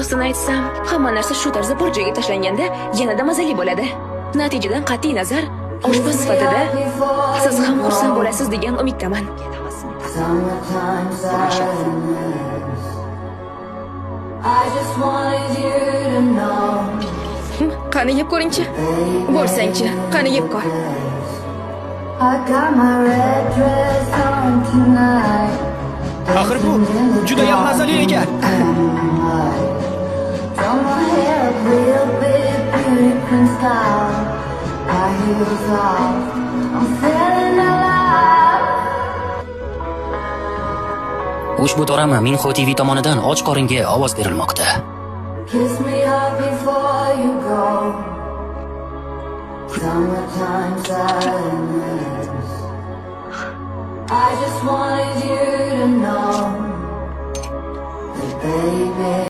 Rostini aytsam, hamma narsa shu tarzda bir joyga tashlanganda yanada mazali bo'ladi. Natijadan qat'iy nazar, oshpaz sifatida siz ham xursand bo'lasiz degan umiddaman. Qani yeb ko'ringchi. Bo'lsangchi, qani yeb ko'r. Axir bu juda ham mazali ekan. Ushbu dorama Minho TV tomonidan och qoringa ovoz berilmoqda. Kiss me up before you go. Summertime sadness. I just wanted you to know that baby